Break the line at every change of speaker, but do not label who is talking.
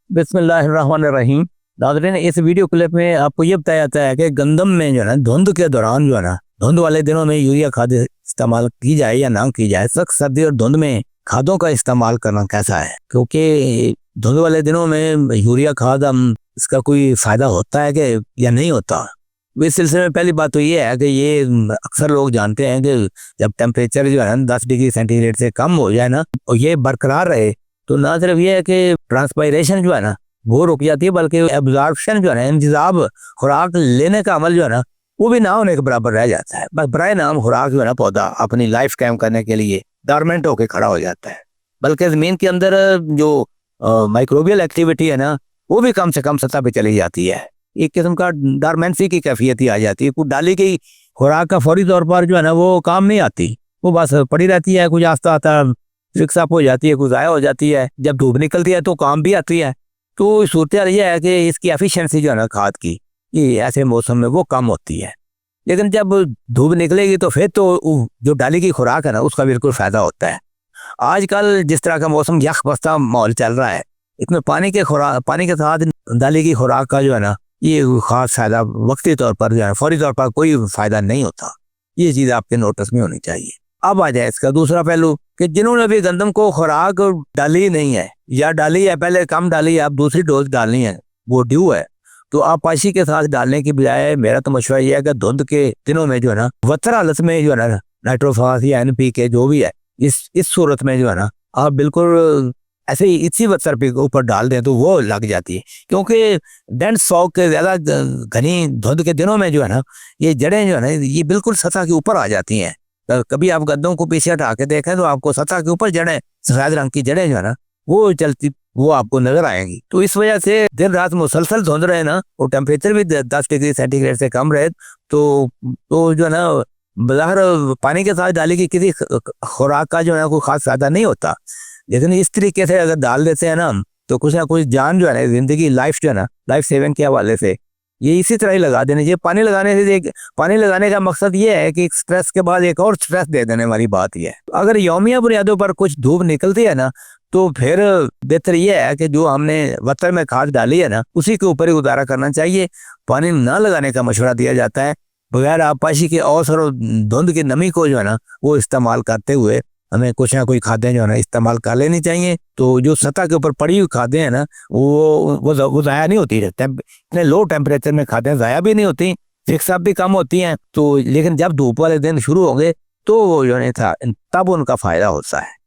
बिस्मिल्लाहिर्रहमानिर्रहीम। नाज़रीन, इस वीडियो क्लिप में आपको ये बताया जाता है कि गंदम में जो है ना, धुंध के दौरान जो है ना, धुंध वाले दिनों में यूरिया खाद इस्तेमाल की जाए या ना की जाए। सख्त सर्दी और धुंध में खादों का इस्तेमाल करना कैसा है, क्योंकि धुंध वाले दिनों में यूरिया खाद इसका कोई फ़ायदा होता है कि या नहीं होता। इस सिलसिले में पहली बात तो ये है कि ये अक्सर लोग जानते हैं कि जब टेम्परेचर जो है ना 10 डिग्री सेंटीग्रेड से कम हो जाए ना और ये बरकरार रहे, तो ना सिर्फ ये है कि ट्रांसपायरेशन जो है ना वो रुक जाती है, बल्कि एब्जॉर्प्शन जो है ना, इंतज़ाब खुराक लेने का अमल जो है ना वो भी ना होने के बराबर रह जाता है। बस बराए नाम खुराक जो है ना पौधा अपनी लाइफ कायम करने के लिए डॉर्मेंट होकर खड़ा हो जाता है, बल्कि ज़मीन के अंदर जो माइक्रोबियल एक्टिविटी है ना वो भी कम से कम सतह पे चली जाती है। एक किस्म का डॉर्मेंसी की कैफियत ही आ जाती है। कुछ डाली गई खुराक का फौरी तौर पर जो है ना वो काम नहीं आती, वो बस पड़ी रहती है, कुछ आस्ता आस्ता फिक्स अप हो जाती है, कुछ ज़ाया हो जाती है। जब धूप निकलती है तो काम भी आती है। तो सूरत यह है कि इसकी एफिशिएंसी जो है ना खाद की, ये ऐसे मौसम में वो कम होती है। लेकिन जब धूप निकलेगी तो फिर तो जो डाली की खुराक है ना उसका बिल्कुल फ़ायदा होता है। आजकल जिस तरह का मौसम यख बस्ता माहौल चल रहा है, इसमें पानी के साथ डाली की खुराक का जो है ना ये खास फ़ायदा वक्ती तौर पर जो है फौरी तौर पर कोई फ़ायदा नहीं होता। ये चीज़ आपके नोटिस में होनी चाहिए। अब आ जाए इसका दूसरा पहलू कि जिन्होंने भी गंदम को खुराक डाली नहीं है या डाली है, पहले कम डाली है, आप दूसरी डोज डालनी है, वो ड्यू है, तो आप पाशी के साथ डालने की बजाय मेरा तो मशवरा ये है कि धुंध के दिनों में जो है ना वतर हालत में जो है ना नाइट्रोफास या NPK जो भी है, इस सूरत में जो है ना आप बिल्कुल ऐसे ही इसी वतर पे ऊपर डाल दें तो वो लग जाती है। क्योंकि डेंस फॉग के ज़्यादा घनी धुंध के दिनों में जो है ना ये जड़ें जो है ना ये बिल्कुल सतह के ऊपर आ जाती हैं। कभी आप गद्दों को पीछे हटा के देखें तो आपको सतह के ऊपर जड़ें, सफ़ेद रंग की जड़ें जो है ना वो चलती वो आपको नजर आएंगी। तो इस वजह से दिन रात मुसलसल धुंध रहे ना और टेम्परेचर भी 10 डिग्री सेंटीग्रेड से कम रहे तो जो है ना बाहर पानी के साथ डाली की किसी खुराक का जो है ना कोई खास फ़ायदा नहीं होता। लेकिन इस तरीके से अगर डाल देते हैं ना तो कुछ ना कुछ जान जो है ना ज़िंदगी लाइफ जो है ना लाइफ सेविंग के हवाले से ये इसी तरह ही लगा देने चाहिए। पानी लगाने का मकसद ये है कि स्ट्रेस के बाद एक और स्ट्रेस दे देने वाली बात ये है। अगर यौमिया बुनियादों पर कुछ धूप निकलती है ना तो फिर बेहतर ये है कि जो हमने वतर में खाद डाली है ना उसी के ऊपर ही गुजारा करना चाहिए। पानी ना लगाने का मशवरा दिया जाता है। बगैर आबपाशी के औसर और धुंध की नमी को जो है ना वो इस्तेमाल करते हुए हमें कुछ ना कोई खादें जो है ना इस्तेमाल कर लेनी चाहिए। तो जो सतह के ऊपर पड़ी हुई खादें हैं ना वो ज़ाया नहीं होती। इतने लो टेम्परेचर में खादें ज़ाया भी नहीं होती, फिक्स अप भी कम होती हैं। तो लेकिन जब धूप वाले दिन शुरू होंगे तो वो जो है था तब उनका फ़ायदा होता है।